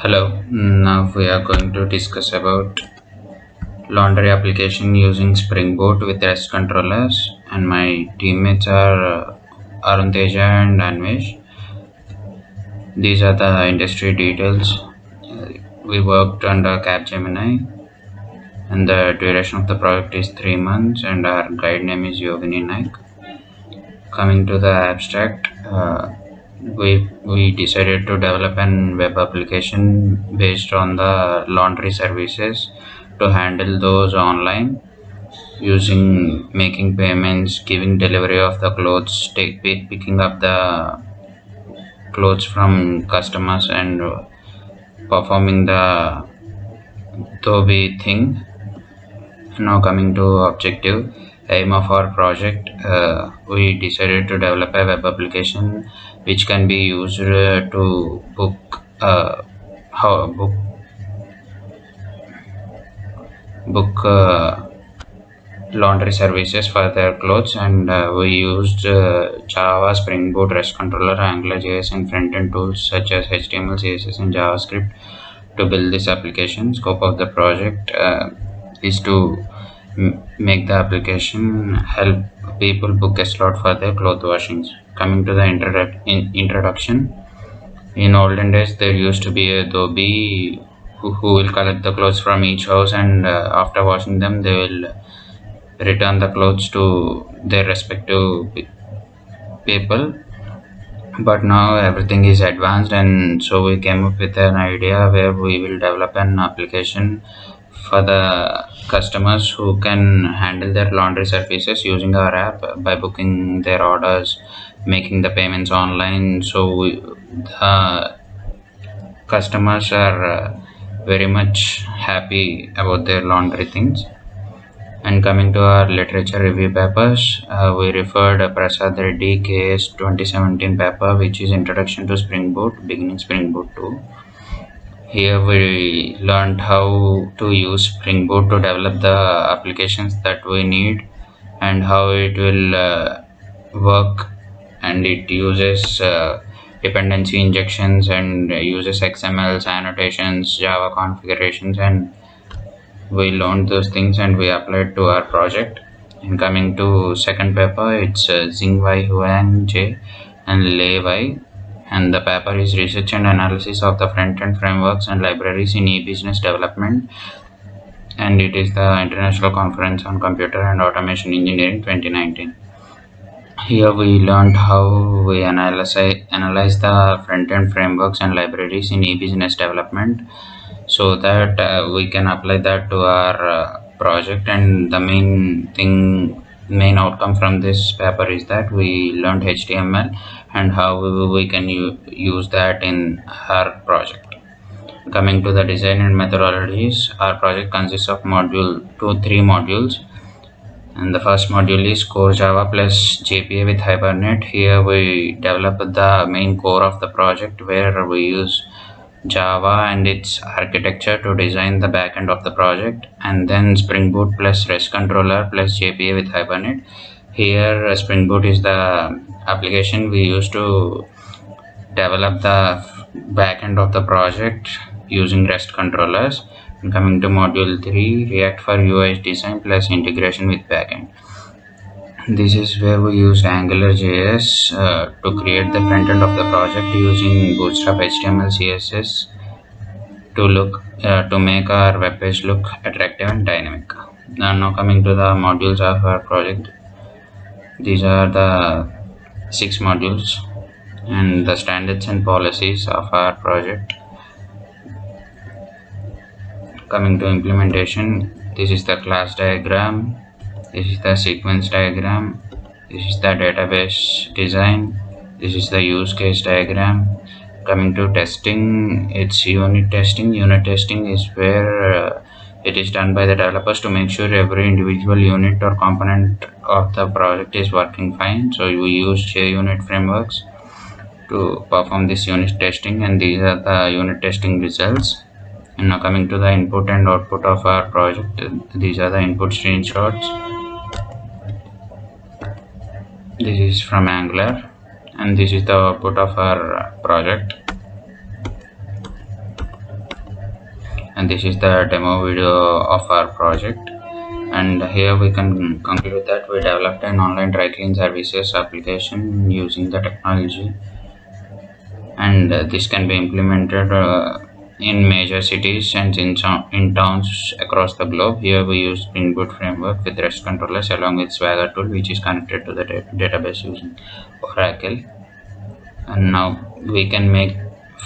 Hello, now we are going to discuss about laundry application using Spring Boot with REST controllers, and my teammates are Arun Teja and Anvesh. These are the industry details. We worked under Capgemini, and the duration of the project is 3 months, and our guide name is Yogini Naik. Coming to the abstract, we decided to develop an web application based on the laundry services to handle those online using making payments, giving delivery of the clothes, picking up the clothes from customers, and performing the Toby thing. Now coming to objective aim of our project, we decided to develop a web application which can be used to book book laundry services for their clothes, and we used Java, Spring Boot, REST controller, AngularJS, and front-end tools such as HTML, CSS, and JavaScript to build this application. Scope of the project is to make the application help people book a slot for their cloth washings. Coming to the introduction, in olden days there used to be a dhobi who will collect the clothes from each house, and after washing them they will return the clothes to their respective people. But now everything is advanced, and so we came up with an idea where we will develop an application for the customers who can handle their laundry services using our app by booking their orders, making the payments online. So the customers are very much happy about their laundry things. And coming to our literature review papers, we referred Prasad Reddy KS 2017 paper, which is Introduction to Spring Boot, Beginning Spring Boot 2. Here we learned how to use Spring Boot to develop the applications that we need and how it will work, and it uses dependency injections and uses XMLs, annotations, Java configurations, and we learned those things and we applied to our project. And coming to second paper, it's Xingwei Huang J and Lei Wei, and the paper is research and analysis of the front-end frameworks and libraries in e-business development, and it is the International Conference on Computer and Automation Engineering 2019. Here we learned how we analyze the front-end frameworks and libraries in e-business development, so that we can apply that to our project. And the main outcome from this paper is that we learned HTML and how we can use that in our project. Coming to the design and methodologies, our project consists of three modules, and the first module is core Java plus JPA with Hibernate. Here we develop the main core of the project, where we use Java and its architecture to design the backend of the project, and then Spring Boot plus REST controller plus JPA with Hibernate. Here Spring Boot is the application we use to develop the backend of the project using REST controllers. And coming to module 3, React for UI design plus integration with backend. This is where we use AngularJS to create the front end of the project using Bootstrap HTML CSS to make our web page look attractive and dynamic. Now coming to the modules of our project, these are the 6 modules and the standards and policies of our project. Coming to implementation, this is the class diagram, this is the sequence diagram, this is the database design, this is the use case diagram. Coming to testing, it's unit testing. Unit testing is where it is done by the developers to make sure every individual unit or component of the project is working fine. So we use JUnit frameworks to perform this unit testing, and these are the unit testing results. And now coming to the input and output of our project, these are the input screenshots. This is from Angular, and this is the output of our project. And this is the demo video of our project. And here we can conclude that we developed an online dry clean services application using the technology, and this can be implemented in major cities and in towns across the globe. Here we use Spring Boot framework with REST controllers along with Swagger tool, which is connected to the database using Oracle. And now we can make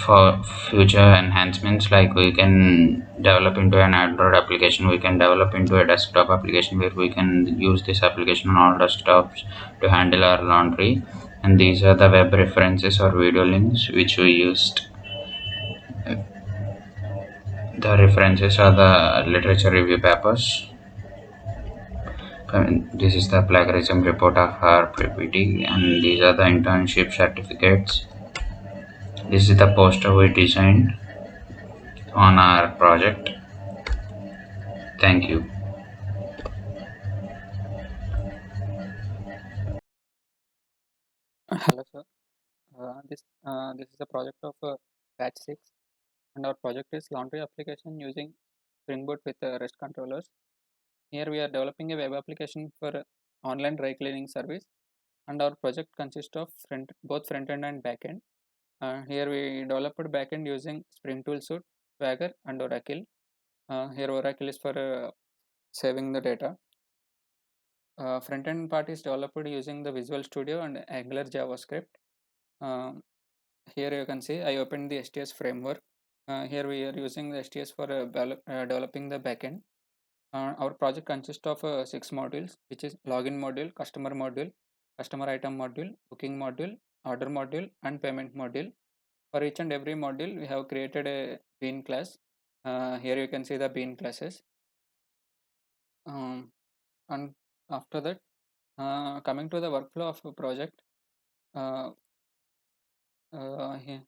for future enhancements, like we can develop into an Android application, we can develop into a desktop application where we can use this application on all desktops to handle our laundry. And these are the web references or video links which we used. The references are the literature review papers. This is the plagiarism report of our PPT, and these are the internship certificates. This is the poster we designed on our project. Thank you. Hello, sir. This is a project of batch 6, and our project is laundry application using Spring Boot with REST controllers. Here we are developing a web application for online dry cleaning service, and our project consists of both front end and back end. Here we developed backend using Spring Tool Suite, Swagger, and Oracle. Here Oracle is for saving the data. Front end part is developed using the Visual Studio and Angular JavaScript. Um, Here you can see I opened the STS framework. Here we are using the STS for developing the backend. Our project consists of 6 modules, which is login module, customer item module, booking module, order module, and payment module. For each and every module, we have created a bean class. Here you can see the bean classes. And after that, coming to the workflow of a project, uh, here,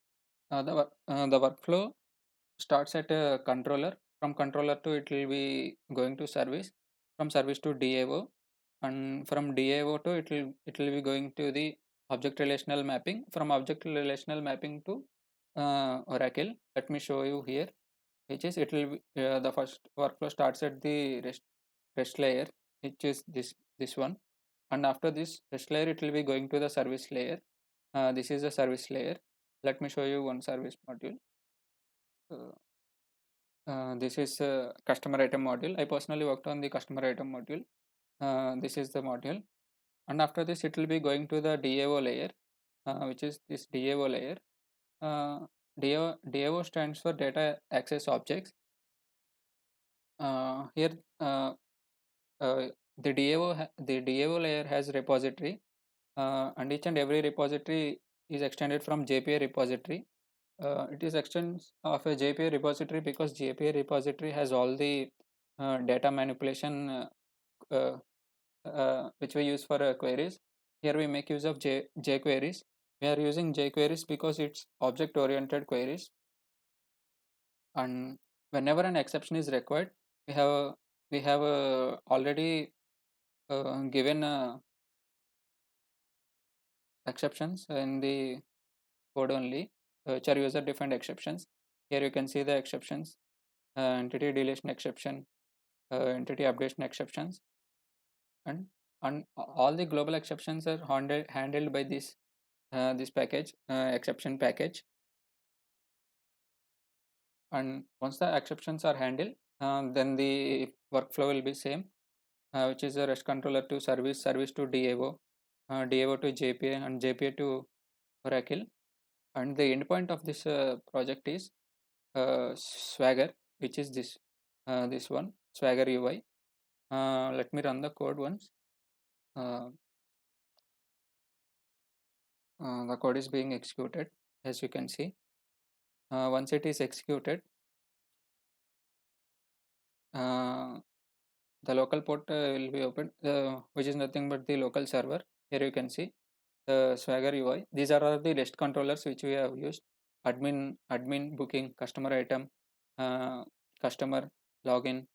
the workflow starts at a controller. From controller to it will be going to service, from service to DAO, and from DAO to it will be going to the object relational mapping, from object relational mapping to Oracle. Let me show you here, which is it will be, the first workflow starts at the rest layer, which is this one, and after this rest layer it will be going to the service layer. This is the service layer. Let me show you one service module. uh, this is customer item module. I personally worked on the customer item module. This is the module, and after this it will be going to the DAO layer, which is this DAO layer. DAO stands for data access objects. Here the DAO layer has repository, and each and every repository is extended from JPA repository. It is extension of a JPA repository because JPA repository has all the data manipulation which we use for queries. Here we make use of jQueries. We are using jQueries because it's object oriented queries, and whenever an exception is required, we have already given exceptions in the code only, which are user defined exceptions. Here you can see the exceptions: entity deletion exception, entity updation exceptions, and all the global exceptions are handled by this package, exception package. And once the exceptions are handled, then the workflow will be same, which is a REST controller to service, service to DAO, DAO to JPA, and JPA to Oracle. And the endpoint of this project is Swagger, which is this one, Swagger UI. Let me run the code once. Uh, the code is being executed, as you can see. Once it is executed, uh, the local port will be opened, which is nothing but the local server. Here you can see the Swagger UI. These are all the REST controllers which we have used: admin, booking, customer item, customer, login,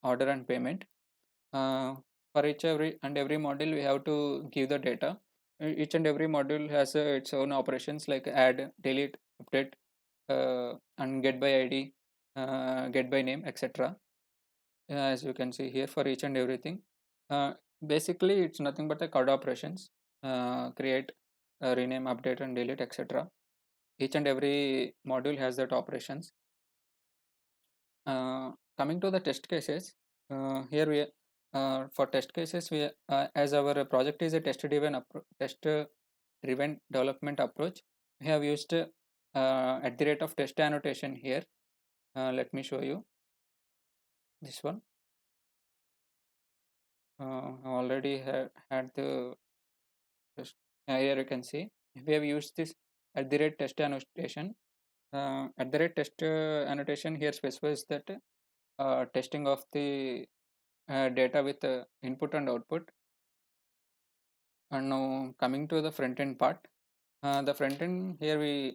order, and payment. For each every module, we have to give the data. Each and every module has its own operations like add, delete, update, and get by ID, get by name, etc. As you can see here for each and everything. Uh, Basically, it's nothing but a CRUD operations, create, rename, update, and delete, etc. Each and every module has that operations. Coming to the test cases, here we for test cases we as our project is a test driven development approach, we have used at the rate of test annotation here. Let me show you this one. Already had the test. Here you can see we have used this at the rate test annotation. At the rate test annotation here specifies that testing of the data with input and output. And now coming to the front end part, the front end here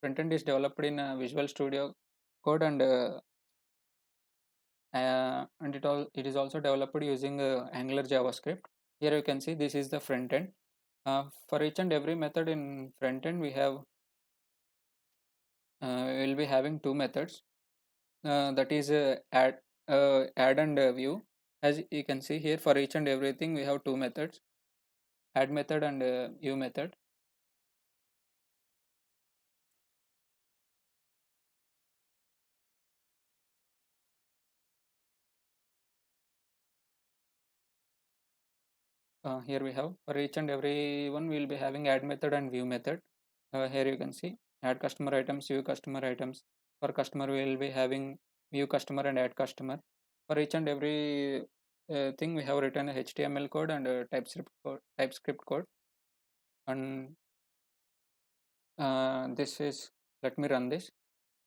front end is developed in Visual Studio Code, and it is also developed using Angular JavaScript. Here you can see this is the front end. For each and every method in front end we will be having two methods, that is add and view. As you can see here, for each and everything we have two methods, add method and view method. Here we have for each and every one we will be having add method and view method. Here you can see add customer items, view customer items. For customer we will be having view customer and add customer. For each and every thing we have written a HTML code and a TypeScript code. And this is, let me run this.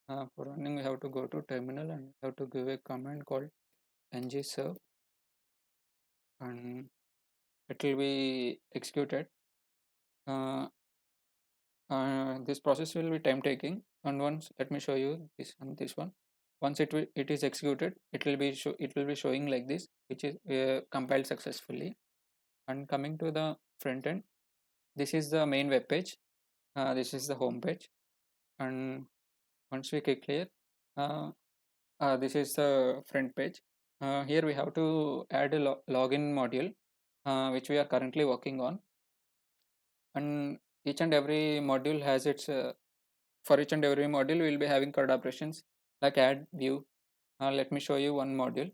For running we have to go to terminal and have to give a command called ngserve, and it will be executed. This process will be time taking, and once, let me show you this one. Once it is executed, it will be showing like this, which is compiled successfully. And coming to the front end, this is the main web page. This is the home page, and once we click here, this is the front page. Here we have to add a login module, which we are currently working on. And each and every module has its for each and every module we will be having CRUD operations like add, view. Let me show you one module.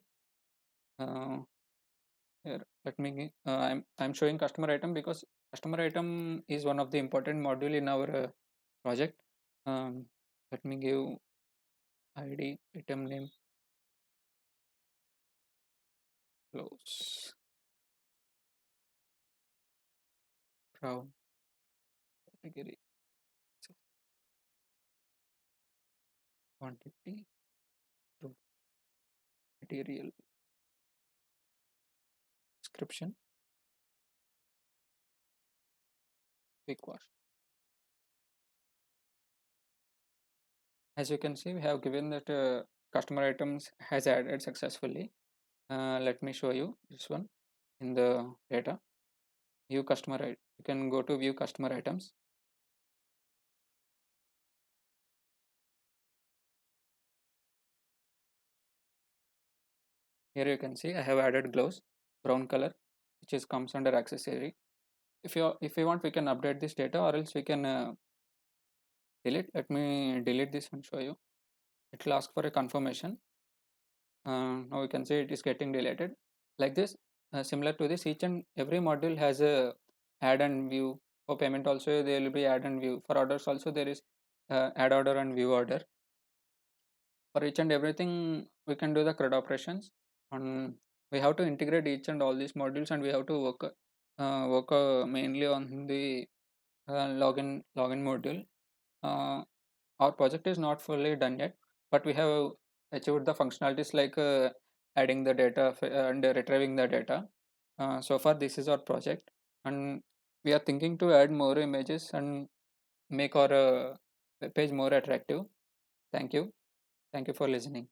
Here, let me I'm showing customer item because customer item is one of the important module in our project. Let me give id, item name, close, brown, category, quantity, to material, description, quick wash. As you can see, we have given that customer items has added successfully. Let me show you this one in the data. View customer item. You can go to view customer items. Here you can see I have added gloves, brown color, which is comes under accessory. If you want, we can update this data, or else we can delete. Let me delete this and show you. It will ask for a confirmation. Now you can see it is getting deleted. Like this, similar to this, each and every module has a add and view. For payment also there will be add and view. For orders also there is add order and view order. For each and everything we can do the CRUD operations, and we have to integrate each and all these modules, and we have to work mainly on the login module. Our project is not fully done yet, but we have achieved the functionalities like adding the data and retrieving the data. So far this is our project, and we are thinking to add more images and make our web page more attractive. Thank you. Thank you for listening.